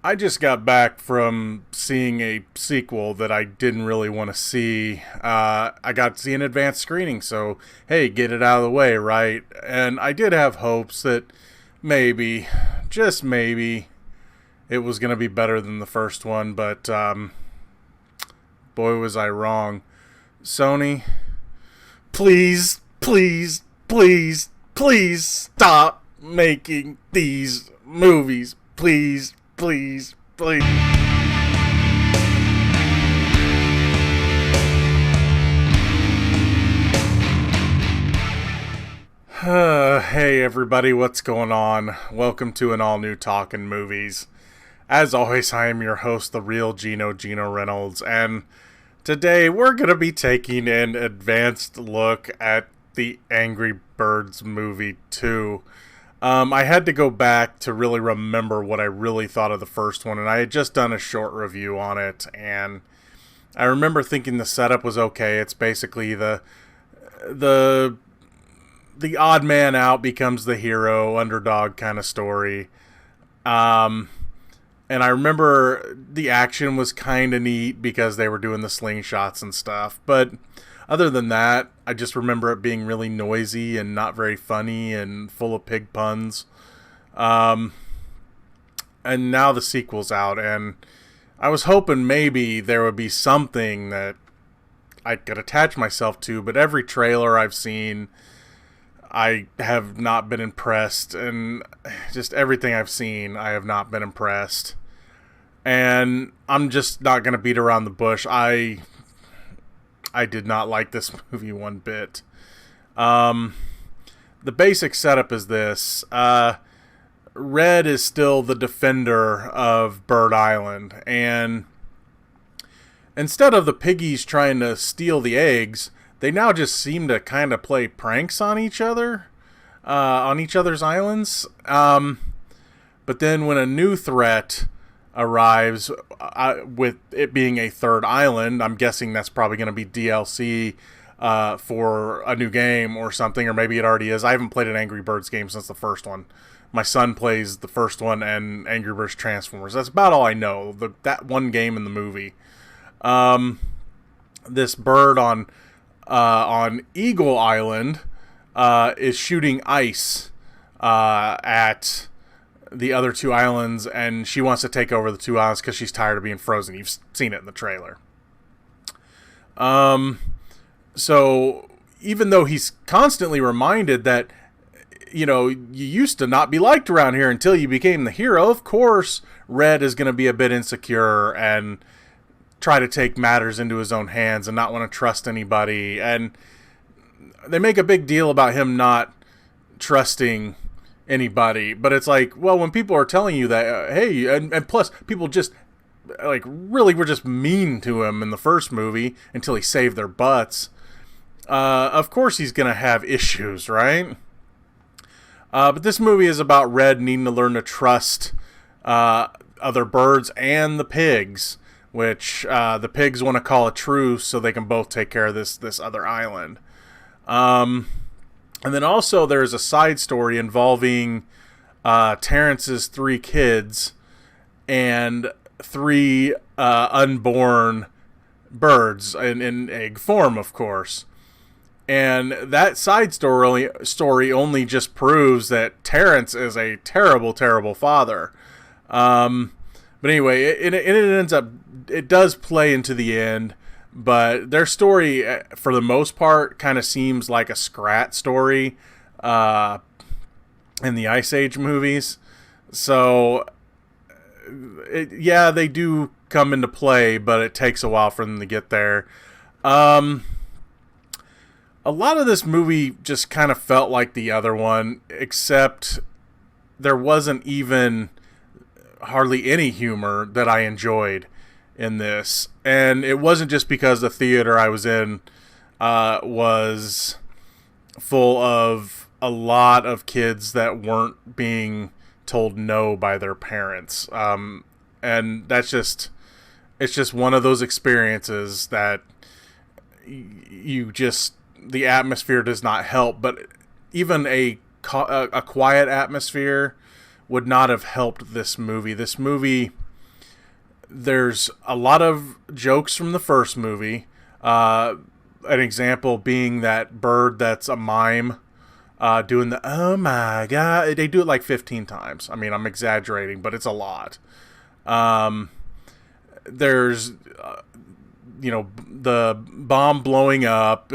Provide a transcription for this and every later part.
I just got back from seeing a sequel that I didn't really want to see. I got to see an advanced screening, so hey, get it out of the way, right? And I did have hopes that maybe, just maybe, it was going to be better than the first one, but boy, was I wrong. Sony, please, please, please, please stop making these movies. Please, please, please. Hey everybody, what's going on? Welcome to an all-new Talkin Movies. As always, I am your host, the real Geno Reynolds, and today we're going to be taking an advanced look at the Angry Birds movie 2. I had to go back to really remember what I really thought of the first one, and I had just done a short review on it, and I remember thinking the setup was okay. It's basically the odd man out becomes the hero, underdog kind of story. And I remember the action was kind of neat because they were doing the slingshots and stuff, but other than that, I just remember it being really noisy and not very funny and full of pig puns. And now the sequel's out, and I was hoping maybe there would be something that I could attach myself to, but every trailer I've seen, I have not been impressed, and just everything I've seen, I have not been impressed. And I'm just not going to beat around the bush. I did not like this movie one bit. The basic setup is this. Red is still the defender of Bird Island, and instead of the piggies trying to steal the eggs, they now just seem to kind of play pranks on each other, on each other's islands. But then when a new threat arrives, with it being a third island, I'm guessing that's probably going to be DLC for a new game or something, or maybe it already is. I haven't played an Angry Birds game since the first one. My son plays the first one and Angry Birds Transformers. That's about all I know. That one game in the movie. This bird on Eagle Island is shooting ice at the other two islands, and she wants to take over the two islands because she's tired of being frozen. You've seen it in the trailer. So even though he's constantly reminded that, you know, you used to not be liked around here until you became the hero, of course Red is going to be a bit insecure and try to take matters into his own hands and not want to trust anybody. And they make a big deal about him not trusting anybody, but it's like, well, when people are telling you that, hey, and plus people just like really were just mean to him in the first movie until he saved their butts, of course he's gonna have issues, right? But this movie is about Red needing to learn to trust other birds and the pigs, which the pigs want to call a truce so they can both take care of this other island. And then also there's a side story involving Terrence's 3 kids and 3 unborn birds in egg form, of course. And that side story only just proves that Terrence is a terrible, terrible father. But anyway, it ends up, it does play into the end. But their story, for the most part, kind of seems like a Scrat story in the Ice Age movies. So, yeah, they do come into play, but it takes a while for them to get there. A lot of this movie just kind of felt like the other one, except there wasn't even hardly any humor that I enjoyed in this. And it wasn't just because the theater I was in was full of a lot of kids that weren't being told no by their parents. And that's just, it's just one of those experiences that you just, the atmosphere does not help. But even a quiet atmosphere would not have helped this movie. This movie There's a lot of jokes from the first movie. An example being that bird that's a mime doing the "oh my god." They do it like 15 times. I mean, I'm exaggerating, but it's a lot. There's the bomb blowing up.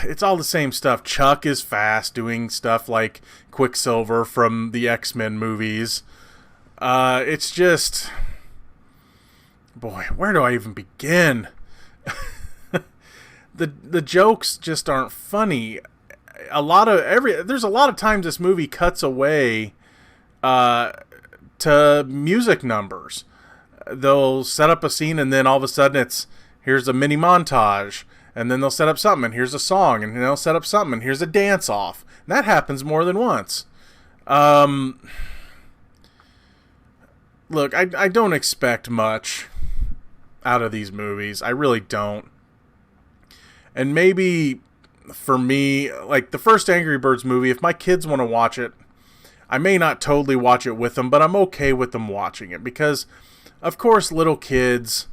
It's all the same stuff. Chuck is fast doing stuff like Quicksilver from the X-Men movies. It's just, boy, where do I even begin? The jokes just aren't funny. There's a lot of times this movie cuts away to music numbers. They'll set up a scene and then all of a sudden here's a mini montage, and then they'll set up something and here's a song, and then they'll set up something and here's a dance off. And that happens more than once. Look, I don't expect much out of these movies. I really don't. And maybe for me, like the first Angry Birds movie, if my kids want to watch it, I may not totally watch it with them, but I'm okay with them watching it because, of course, little kids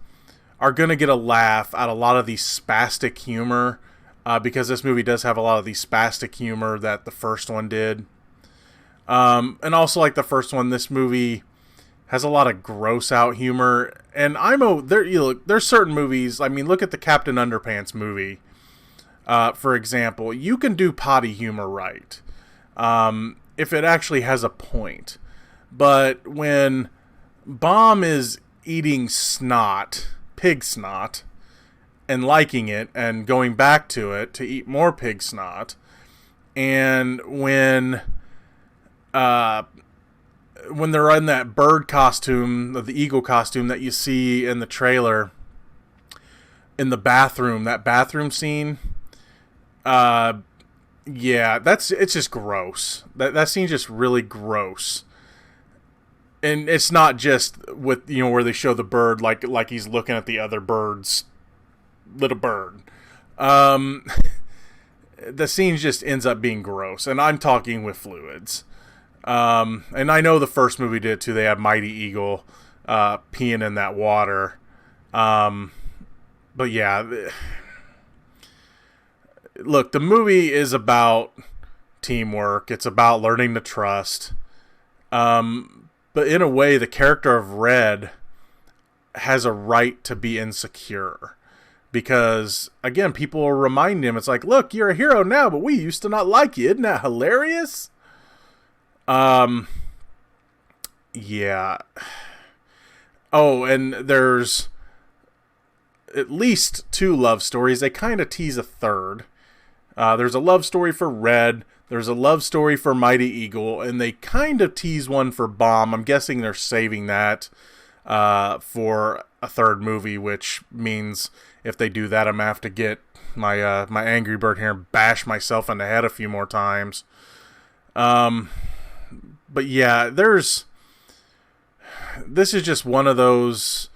are going to get a laugh out of a lot of the spastic humor because this movie does have a lot of the spastic humor that the first one did. And also, like the first one, this movie has a lot of gross out humor. And there's certain movies. I mean, look at the Captain Underpants movie, for example. You can do potty humor right if it actually has a point. But when Bomb is eating snot, pig snot, and liking it and going back to it to eat more pig snot, and when they're in that bird costume, the eagle costume that you see in the trailer, in the bathroom, that bathroom scene, yeah, it's just gross. That scene's just really gross. And it's not just with, where they show the bird like he's looking at the other bird's little bird. The scene just ends up being gross, and I'm talking with fluids. And I know the first movie did too. They had Mighty Eagle peeing in that water. But yeah, look, the movie is about teamwork. It's about learning to trust. But in a way, the character of Red has a right to be insecure. Because, again, people will remind him, it's like, look, you're a hero now, but we used to not like you. Isn't that hilarious? Yeah. Oh, and there's at least 2 love stories. They kind of tease a third. There's a love story for Red. There's a love story for Mighty Eagle, and they kind of tease one for Bomb. I'm guessing they're saving that for a third movie, which means if they do that, I'm going to have to get my my Angry Bird here and bash myself in the head a few more times. But yeah, this is just one of those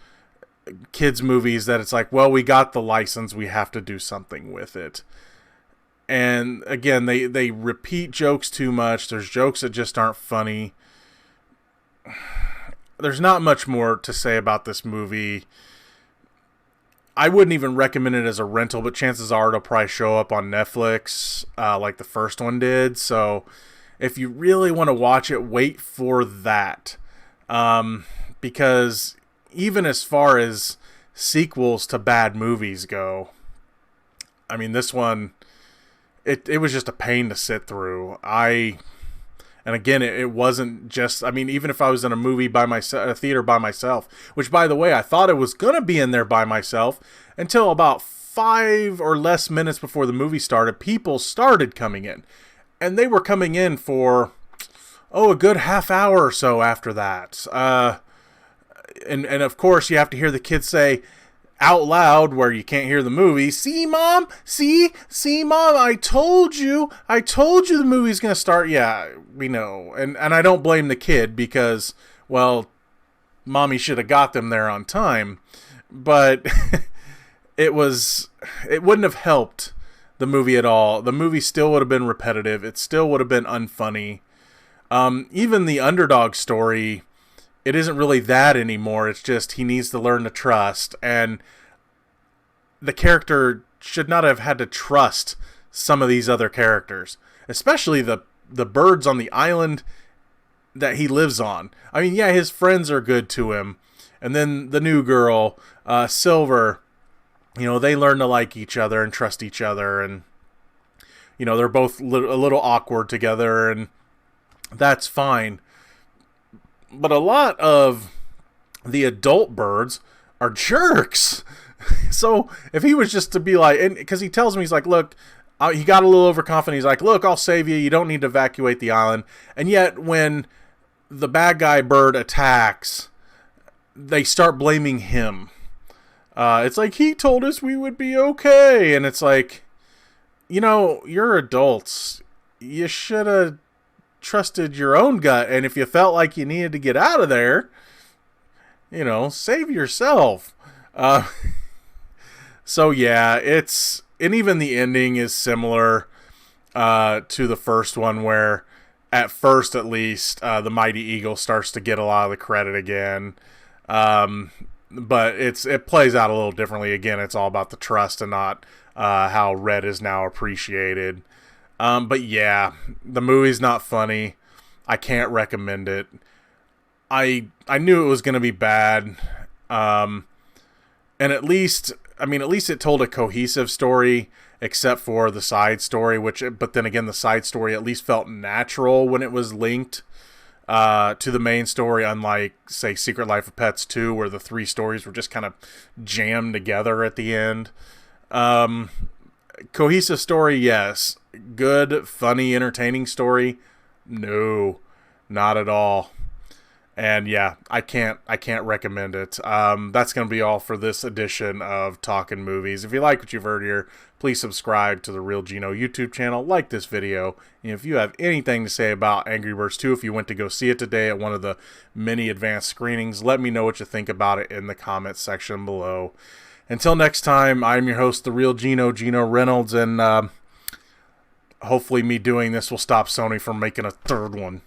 kids movies that it's like, well, we got the license, we have to do something with it. And again, they repeat jokes too much. There's jokes that just aren't funny. There's not much more to say about this movie. I wouldn't even recommend it as a rental, but chances are it'll probably show up on Netflix like the first one did. So if you really want to watch it, wait for that. Because even as far as sequels to bad movies go, I mean, this one, it was just a pain to sit through. And again, it wasn't just, I mean, even if I was in a movie by myself, a theater by myself, which by the way, I thought it was going to be in there by myself until about 5 or less minutes before the movie started, people started coming in. And they were coming in for, a good half hour or so after that. And of course, you have to hear the kids say out loud where you can't hear the movie, "See, Mom? See, Mom, I told you the movie's going to start." Yeah, we know. And I don't blame the kid because, well, Mommy should have got them there on time. But it wouldn't have helped the movie at all. The movie still would have been repetitive. It still would have been unfunny. Even the underdog story it isn't really that anymore. It's just he needs to learn to trust, and the character should not have had to trust some of these other characters, especially the birds on the island that he lives on. I mean, yeah, his friends are good to him, and then the new girl, Silver, they learn to like each other and trust each other, and they're both a little awkward together, and that's fine. But a lot of the adult birds are jerks. So if he was just to be like, and because he tells me, he's like, look, he got a little overconfident. He's like, look, I'll save you. You don't need to evacuate the island. And yet when the bad guy bird attacks, they start blaming him. It's like, he told us we would be okay. And it's like, you're adults. You should have trusted your own gut. And if you felt like you needed to get out of there, save yourself. So yeah, and even the ending is similar to the first one, where at first, at least, the Mighty Eagle starts to get a lot of the credit again. But it plays out a little differently. Again, it's all about the trust and not how Red is now appreciated. But yeah, the movie's not funny. I can't recommend it. I knew it was going to be bad. And at least it told a cohesive story, except for the side story, but then again, the side story at least felt natural when it was linked to the main story, unlike, say, Secret Life of Pets 2, where the three stories were just kind of jammed together at the end. Cohesive story, yes. Good, funny, entertaining story, no, not at all. And yeah, I can't recommend it. That's going to be all for this edition of Talkin Movies. If you like what you've heard here, please subscribe to the Real Geno YouTube channel, like this video, and if you have anything to say about Angry Birds 2, if you went to go see it today at one of the many advanced screenings, let me know what you think about it in the comments section below. Until next time, I'm your host, the Real Geno Reynolds, and hopefully me doing this will stop Sony from making a third one.